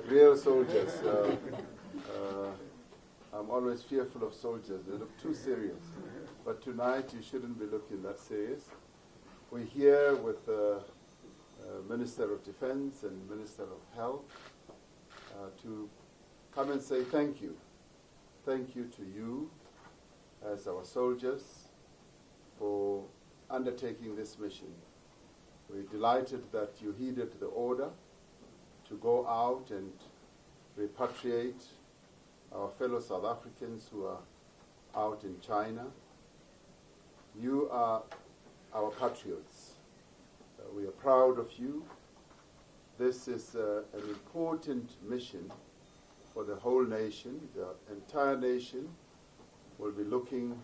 like real soldiers. I'm always fearful of soldiers. They look too serious. But tonight you shouldn't be looking that serious. We're here with Minister of Defense and Minister of Health to come and say thank you. Thank you to you as our soldiers for undertaking this mission. We're delighted that you heeded the order to go out and repatriate our fellow South Africans who are out in China. You are our patriots. We are proud of you. This is an important mission for the whole nation. The entire nation will be looking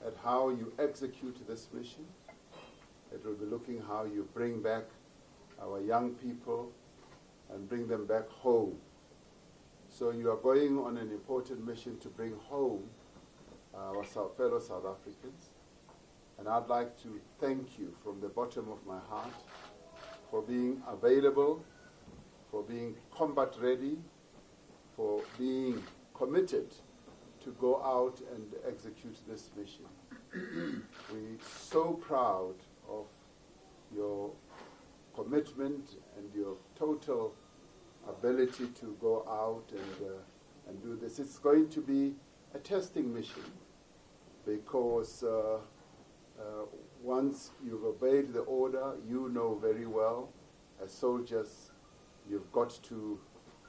at how you execute this mission. It will be looking how you bring back our young people and bring them back home. So you are going on an important mission to bring home our fellow South Africans. And I'd like to thank you from the bottom of my heart for being available, for being combat ready, for being committed to go out and execute this mission. We're so proud of your commitment and your total ability to go out and do this. It's going to be a testing mission because once you've obeyed the order, you know very well, as soldiers, you've got to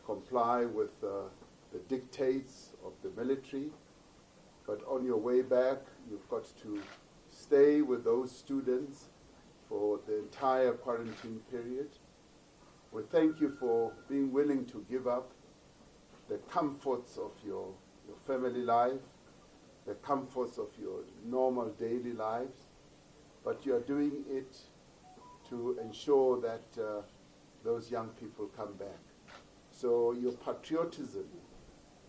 comply with the dictates of the military. But on your way back, you've got to stay with those students for the entire quarantine period. We thank you for being willing to give up the comforts of your family life, the comforts of your normal daily lives, but you are doing it to ensure that those young people come back. So your patriotism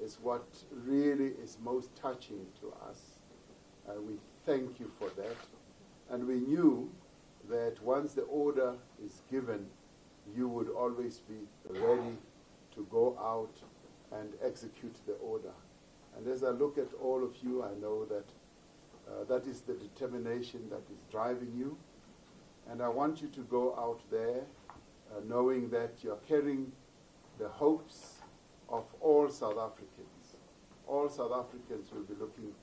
is what really is most touching to us. We thank you for that. And we knew that once the order is given, you would always be ready to go out and execute the order. And as I look at all of you, I know that that is the determination that is driving you. And I want you to go out there knowing that you're carrying the hopes of all South Africans. All South Africans will be looking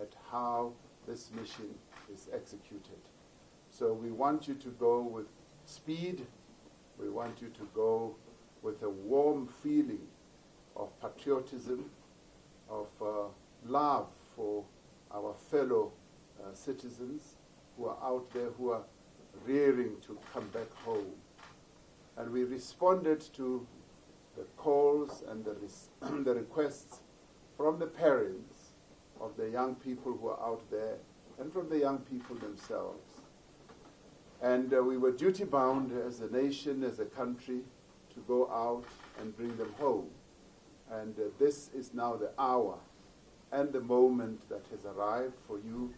at how this mission is executed. So we want you to go with speed. We want you to go with a warm feeling of patriotism, of love for our fellow citizens who are out there, who are rearing to come back home. And we responded to the calls and the requests from the parents of the young people who are out there and from the young people themselves. And we were duty-bound as a nation, as a country, to go out and bring them home. And this is now the hour and the moment that has arrived for you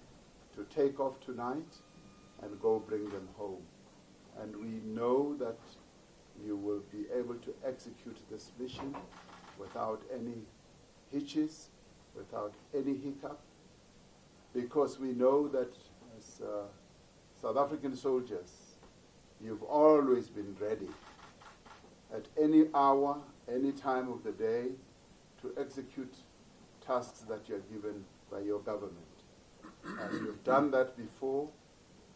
to take off tonight and go bring them home. And we know that you will be able to execute this mission without any hitches, without any hiccup, because we know that as South African soldiers, you've always been ready at any hour, any time of the day to execute tasks that you're given by your government. And you've done that before,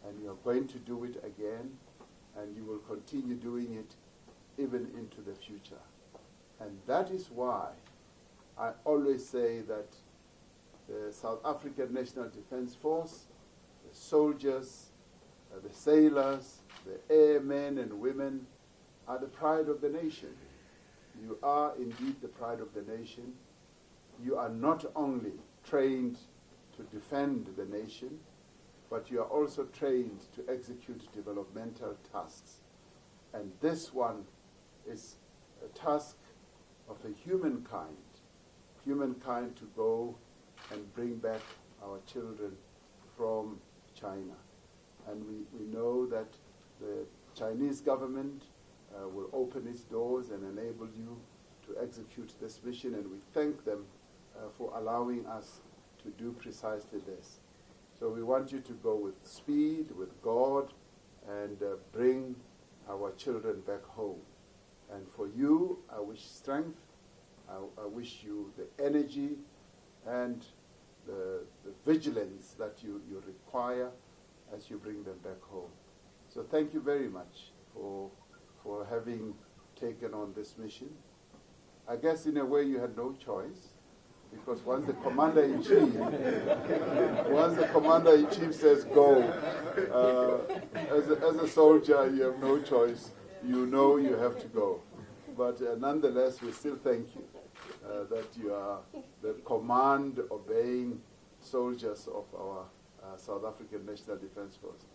and you're going to do it again, and you will continue doing it even into the future. And that is why I always say that the South African National Defence Force, the soldiers, the sailors, the airmen and women are the pride of the nation. You are indeed the pride of the nation. You are not only trained to defend the nation, but you are also trained to execute developmental tasks. And this one is a task of a humankind to go and bring back our children from China. And we know that the Chinese government will open its doors and enable you execute this mission, and we thank them for allowing us to do precisely this. So we want you to go with speed, with God, and bring our children back home. And for you, I wish strength, I wish you the energy and the vigilance that you require as you bring them back home. So thank you very much for having taken on this mission. I guess in a way you had no choice, because once the commander-in-chief says go, as a soldier you have no choice. You know you have to go. But nonetheless, we still thank you that you are the command-obeying soldiers of our South African National Defence Force.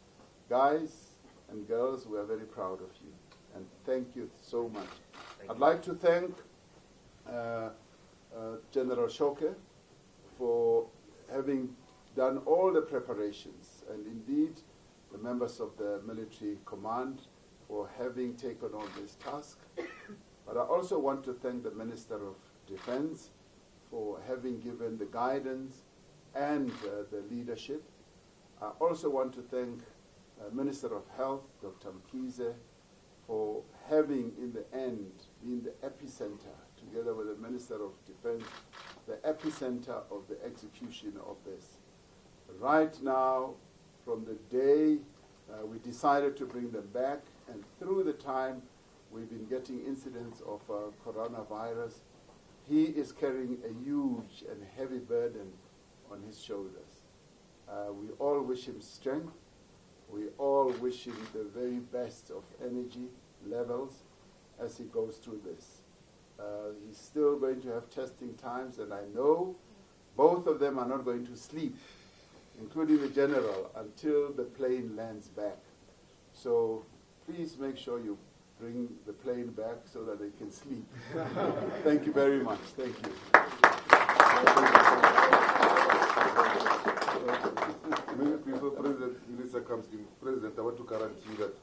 Guys and girls, we are very proud of you. And thank you so much. I'd like to thank General Shoke for having done all the preparations, and indeed the members of the military command for having taken on this task. But I also want to thank the Minister of Defense for having given the guidance and the leadership. I also want to thank Minister of Health, Dr. Mkhize, for having, in the end, been the epicenter, together with the Minister of Defense, the epicenter of the execution of this. Right now, from the day we decided to bring them back, and through the time we've been getting incidents of coronavirus, he is carrying a huge and heavy burden on his shoulders. We all wish him strength. We all wish him the very best of energy levels as he goes through this. He's still going to have testing times, and I know both of them are not going to sleep, including the general, until the plane lands back. So please make sure you bring the plane back so that they can sleep. Thank you very much. Thank you. Before President Minister comes in, President, I want to guarantee that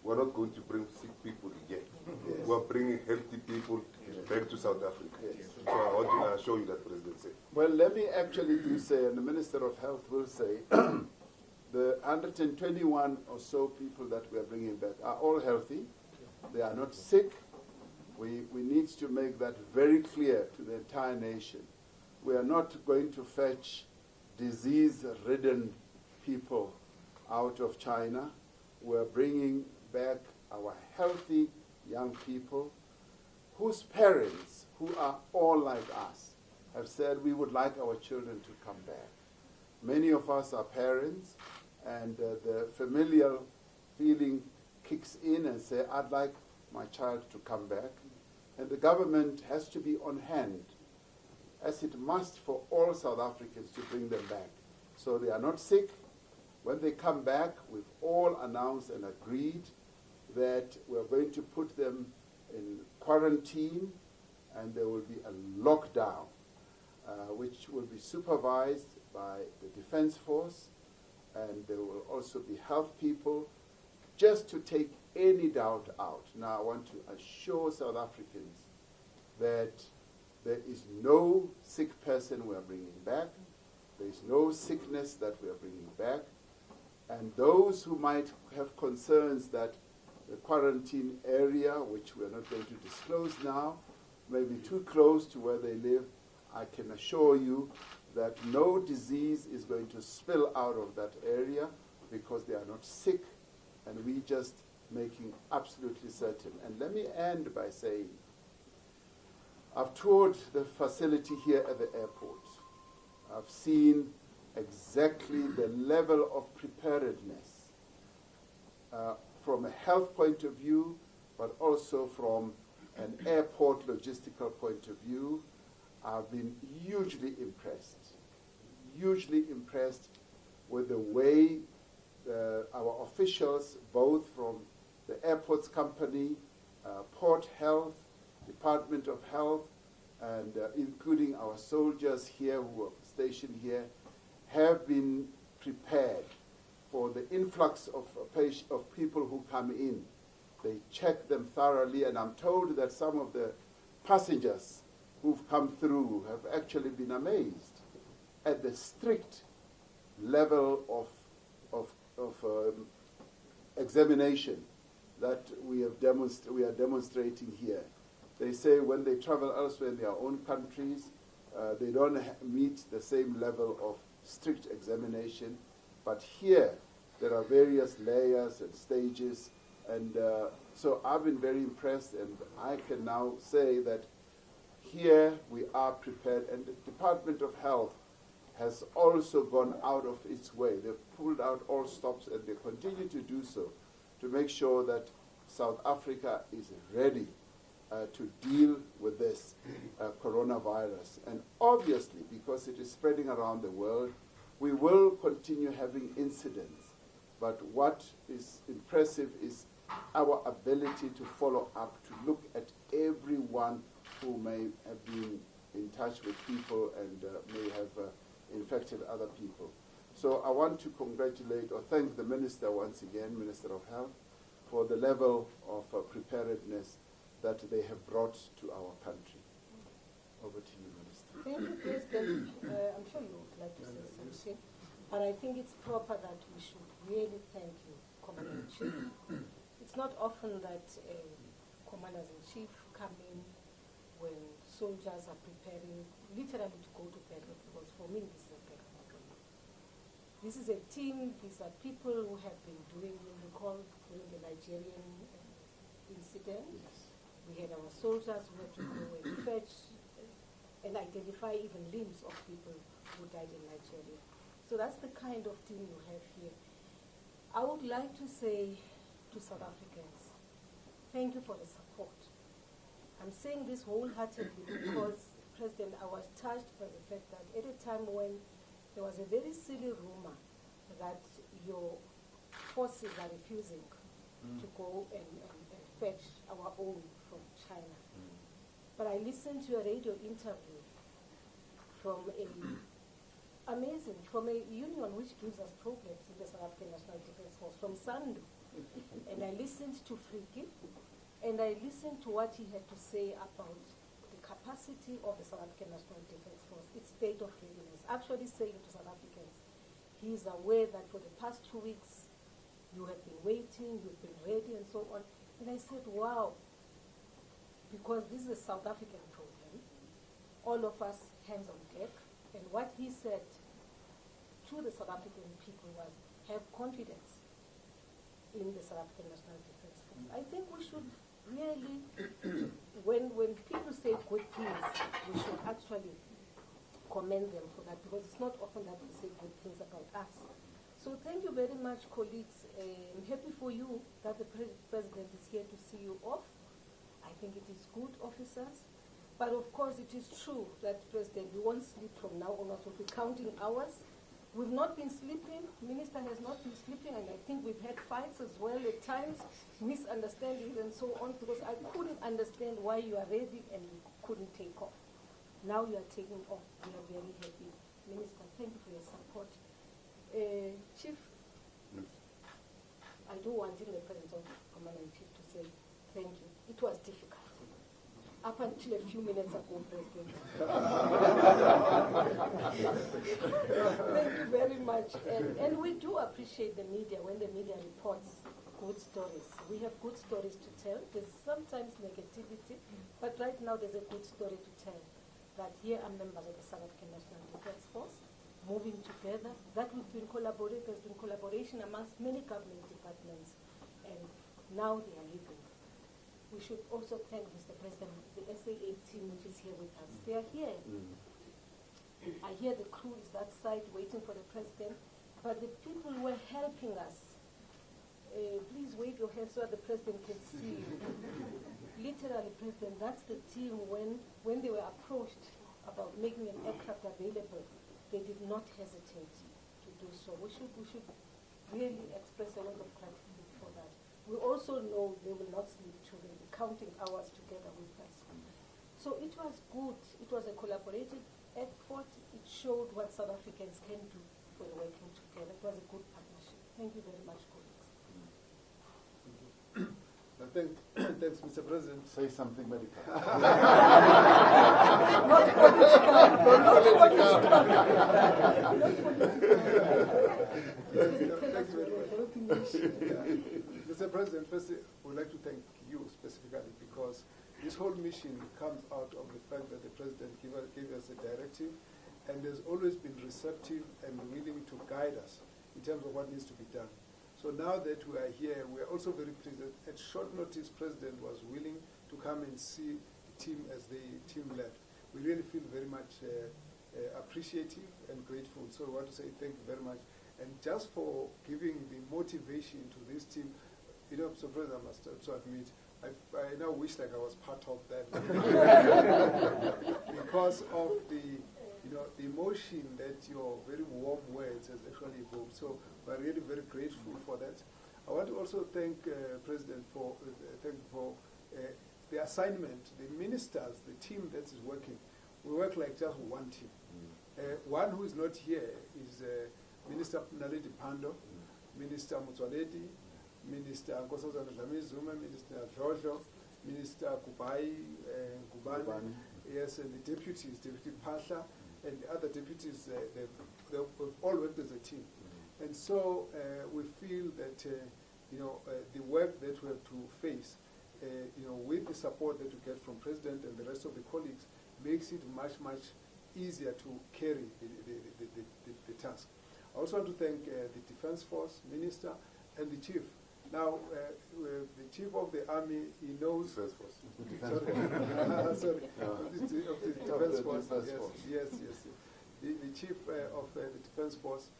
we're not going to bring sick people again. Yes. We're bringing healthy people back to South Africa. Yes. So I want to assure you that, President said. Well, let me actually do say, and the Minister of Health will say, the 121 or so people that we are bringing back are all healthy. They are not sick. We need to make that very clear to the entire nation. We are not going to fetch disease-ridden people out of China. We're bringing back our healthy young people whose parents, who are all like us, have said we would like our children to come back. Many of us are parents, and the familial feeling kicks in and say, I'd like my child to come back. And the government has to be on hand, as it must for all South Africans, to bring them back. So they are not sick. When they come back, we've all announced and agreed that we're going to put them in quarantine, and there will be a lockdown, which will be supervised by the Defense Force, and there will also be health people, just to take any doubt out. Now, I want to assure South Africans that there is no sick person we are bringing back. There is no sickness that we are bringing back. And those who might have concerns that the quarantine area, which we're not going to disclose now, may be too close to where they live, I can assure you that no disease is going to spill out of that area, because they are not sick, and we just making absolutely certain. And let me end by saying, I've toured the facility here at the airport. I've seen exactly the level of preparedness from a health point of view, but also from an airport logistical point of view. I've been hugely impressed with the way our officials, both from the airports company, Port Health, Department of Health, and including our soldiers here who are stationed here, have been prepared for the influx of people who come in. They check them thoroughly, and I'm told that some of the passengers who've come through have actually been amazed at the strict level of examination that we are demonstrating here. They say when they travel elsewhere in their own countries, they don't meet the same level of strict examination. But here, there are various layers and stages. And so I've been very impressed, and I can now say that here we are prepared. And the Department of Health has also gone out of its way. They've pulled out all stops, and they continue to do so to make sure that South Africa is ready to deal with this coronavirus. And obviously, because it is spreading around the world, we will continue having incidents. But what is impressive is our ability to follow up, to look at everyone who may have been in touch with people and may have infected other people. So I want to congratulate or thank the Minister once again, Minister of Health, for the level of preparedness that they have brought to our country. Over to you, Minister. Thank you, President. I'm sure you would like to say something, but I think it's proper that we should really thank you, Commander-in-Chief. It's not often that Commanders-in-Chief come in when soldiers are preparing literally to go to battle, because for me this is a battle. This is a team, these are people who have been doing, you recall, during the Nigerian incident. Yes. We had our soldiers who had to go and fetch and identify even limbs of people who died in Nigeria. So that's the kind of team you have here. I would like to say to South Africans, thank you for the support. I'm saying this wholeheartedly because, President, I was touched by the fact that at a time when there was a very silly rumor that your forces are refusing to go and fetch our own from China. But I listened to a radio interview from from a union which gives us problems in the South African National Defence Force, from Sandu. And I listened to Friki, and I listened to what he had to say about the capacity of the South African National Defence Force, its state of readiness. Actually saying to South Africans, he is aware that for the past 2 weeks, you have been waiting, you've been ready, and so on. And I said, wow, because this is a South African problem. All of us hands on deck. And what he said to the South African people was, have confidence in the South African National Defence Force. I think we should really, when people say good things, we should actually commend them for that, because it's not often that we say good things about us. So thank you very much, colleagues. I'm happy for you that the President is here to see you off. I think it is good, officers. But of course, it is true that, President, we won't sleep from now on. We'll be counting hours. We've not been sleeping. Minister has not been sleeping, and I think we've had fights as well at times, misunderstandings and so on, because I couldn't understand why you are ready and you couldn't take off. Now you are taking off. We are very happy. Minister, thank you for your support. Chief, I do want in the presence of Commander-in-Chief to say thank you. It was difficult. Up until a few minutes ago, President. Thank you very much. And we do appreciate the media when the media reports good stories. We have good stories to tell. There's sometimes negativity, but right now there's a good story to tell. That here are members of the South African National Defence Force moving together. That we've been collaborating. There's been collaboration amongst many government departments, and now they are leaving. We should also thank Mr. President, the SAA team which is here with us. They are here. I hear the crew is that side waiting for the President, but the people who were helping us, please wave your hands so that the President can see you. Literally, President, that's the team when they were approached about making an aircraft available, they did not hesitate to do so. We should really express a lot of gratitude for that. We also know they will not sleep too. They'll be counting hours together with us. So it was good. It was a collaborative effort. It showed what South Africans can do when working together. It was a good partnership. Thank you very much, colleagues. Thanks, Mr. President. Say something medical. Not political. Thank you very much. Mr. President, first, I would like to thank you specifically because this whole mission comes out of the fact that the President gave us a directive and has always been receptive and willing to guide us in terms of what needs to be done. So now that we are here, we are also very pleased that at short notice, President was willing to come and see the team as the team left. We really feel very much appreciative and grateful. So I want to say thank you very much. And just for giving the motivation to this team, you know, so President, I must also admit, I now wish like I was part of that. Because of the the emotion that your very warm words has actually evoked. So we're really very grateful for that. I want to also thank President for the assignment, the ministers, the team that is working. We work like just one team. One who is not here is Minister Naledi Pando, Minister Mutsoaledi, Minister Nkosazana Dlamini-Zuma, Minister Jojo, Minister Kubai, Gubani, yes, and the deputies, Deputy Pasha, and the other deputies, they've all worked as a team. And so we feel that the work that we have to face, with the support that we get from President and the rest of the colleagues, makes it much, much easier to carry the task. I also want to thank the Defense Force Minister and the Chief. Now, the Chief of the Army, he knows... Defense Force. Sorry. Of the Defense Force. Yes. The Chief of the Defense Force,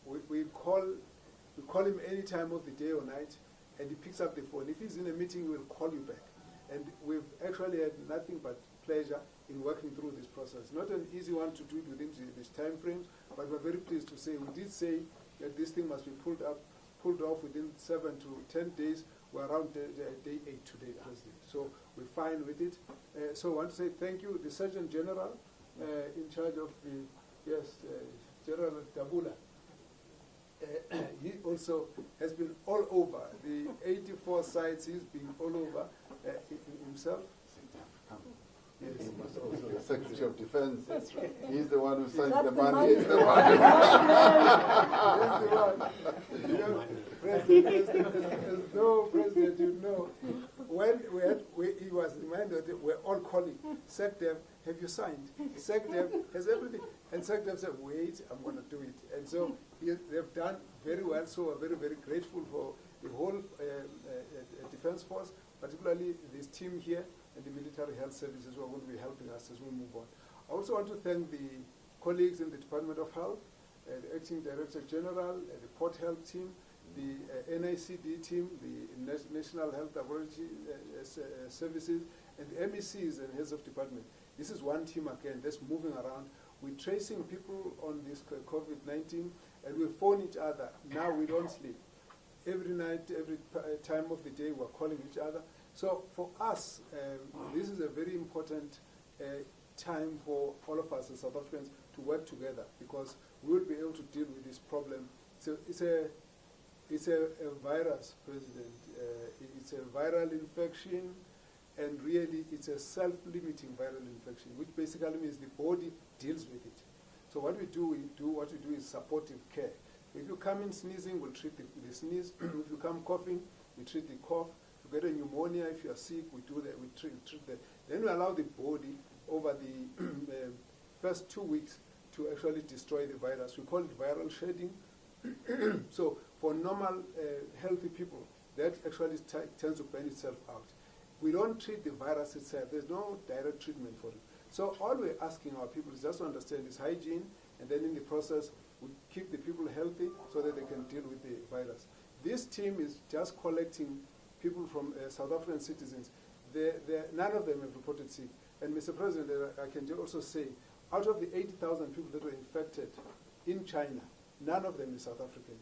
we call him any time of the day or night, and he picks up the phone. If he's in a meeting, we'll call you back. And we've actually had nothing but pleasure in working through this process. Not an easy one to do it within these time frames, but we're very pleased to say, we did say that this thing must be pulled off within 7 to 10 days. We're around day 8 today, President. So we're fine with it. So I want to say thank you, the Surgeon General in charge of the, General Dabula. He also has been all over. The 84 sites, he's been all over himself. Yes. Also the Secretary of Defense. That's right. He's the one who signs That's the the money. He's the one. President, no, President, when he was reminded that we're all calling, SecDev, have you signed? SecDev has everything. And SecDev said, wait, I'm going to do it. And so they've done very well, so we're very, very grateful for the whole Defense Force, particularly this team here, and the military health services who are going to be helping us as we move on. I also want to thank the colleagues in the Department of Health, the Acting Director General, the Port Health team, the NICD team, the National Health Authority Services, and the MECs and heads of department. This is one team again that's moving around. We're tracing people on this COVID-19, and we phone each other. Now we don't sleep. Every night, every time of the day, we're calling each other. So for us, this is a very important time for all of us as South Africans to work together, because we will be able to deal with this problem. So it's a virus, President. It's a viral infection, and really it's a self-limiting viral infection, which basically means the body deals with it. So what we do is supportive care. If you come in sneezing, we'll treat the sneeze. If you come coughing, we treat the cough. If you get a pneumonia, if you are sick, we do that. We treat that. Then we allow the body over the first 2 weeks to actually destroy the virus. We call it viral shedding. So for normal, healthy people, that actually tends to burn itself out. We don't treat the virus itself. There's no direct treatment for it. So all we're asking our people is just to understand is hygiene, and then in the process, we keep the people healthy so that they can deal with the virus. This team is just collecting people from South African citizens. None of them have reported sick. And Mr. President, I can also say, out of the 80,000 people that were infected in China, none of them is South African.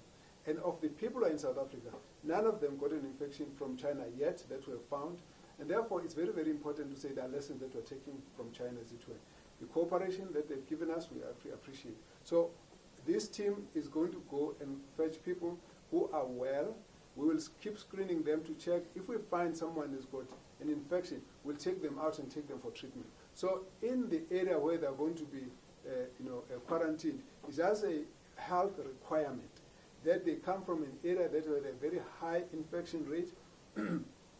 And of the people who are in South Africa, none of them got an infection from China yet that we have found. And therefore, it's very, very important to say there are lessons that we're taking from China as it were. The cooperation that they've given us, we appreciate. So this team is going to go and fetch people who are well, We will keep screening them to check. If we find someone has got an infection, we'll take them out and take them for treatment. So in the area where they're going to be quarantined, it's just a health requirement that they come from an area that has a very high infection rate.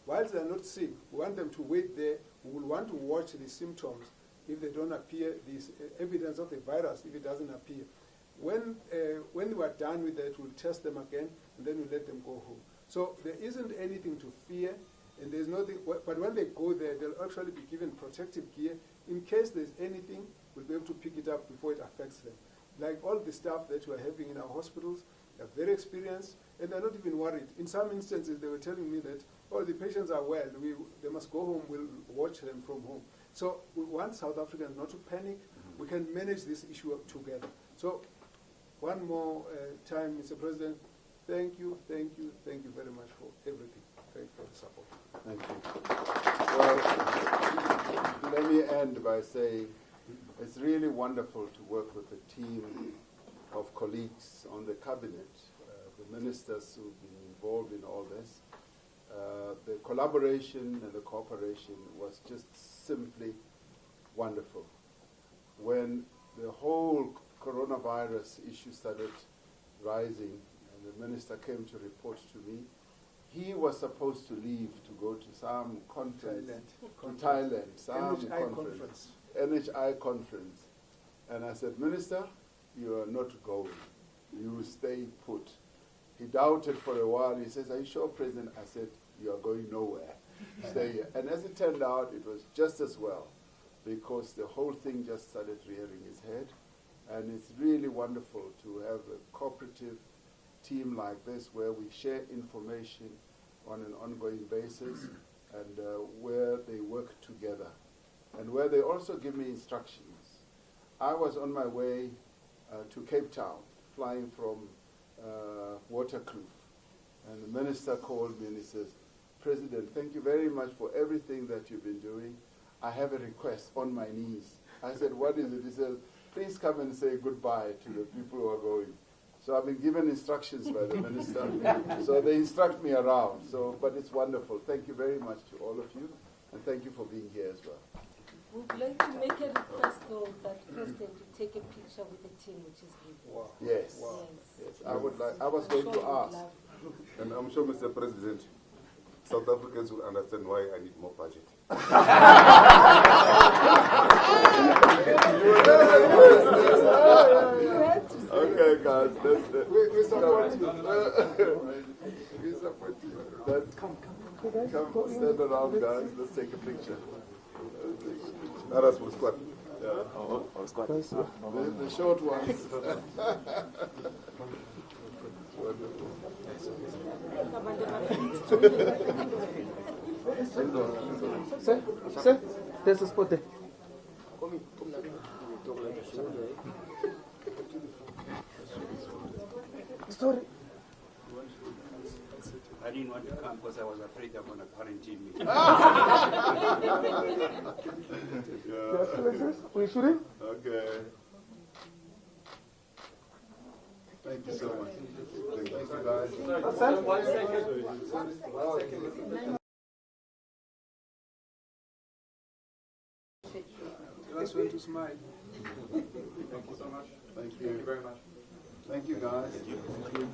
Whilst they're not sick, we want them to wait there. We will want to watch the symptoms. If they don't appear, this evidence of the virus, if it doesn't appear. When we are done with that, we'll test them again, and then we'll let them go home. So there isn't anything to fear, and there's nothing, but when they go there, they'll actually be given protective gear. In case there's anything, we'll be able to pick it up before it affects them. Like all the staff that we're having in our hospitals, they're very experienced, and they're not even worried. In some instances, they were telling me that, oh, the patients are well, they must go home, we'll watch them from home. So we want South Africans not to panic. We can manage this issue up together. So one more time, Mr. President, thank you very much for everything. Thank you for the support. Thank you. Well, let me end by saying it's really wonderful to work with a team of colleagues on the cabinet, the ministers who've been involved in all this. The collaboration and the cooperation was just simply wonderful. When the whole coronavirus issue started rising and the minister came to report to me, he was supposed to leave to go to some conference, Thailand, some conference, NHI conference. And I said, Minister, you are not going. You stay put. He doubted for a while. He says, are you sure, President? I said, you are going nowhere. Stay here. And as it turned out, it was just as well, because the whole thing just started rearing its head. And it's really wonderful to have a cooperative team like this where we share information on an ongoing basis and where they work together and where they also give me instructions. I was on my way to Cape Town, flying from Waterkloof, and the minister called me and he says, President, thank you very much for everything that you've been doing. I have a request on my knees. I said, what is it? He said, please come and say goodbye to the people who are going. So I've been given instructions by the minister. So they instruct me around. So, but it's wonderful. Thank you very much to all of you, and thank you for being here as well. We'd like to make a request, though, that President to take a picture with the team, which is good. Wow. Yes. Wow. Yes. I was going to ask. And I'm sure, Mr. President, South Africans will understand why I need more budget. Okay, guys, We support you. We support you. Come, stand around, guys. Let's take a picture. Others will squat. The short ones. Sir, there's a spot there. Sorry. I didn't want to come because I was afraid they're going to quarantine me. We shouldn't? Okay. Thank you so much. Thank you, guys. One second. Last one to smile. Thank you so much. Thank you very much. Thank you, guys. Thank you.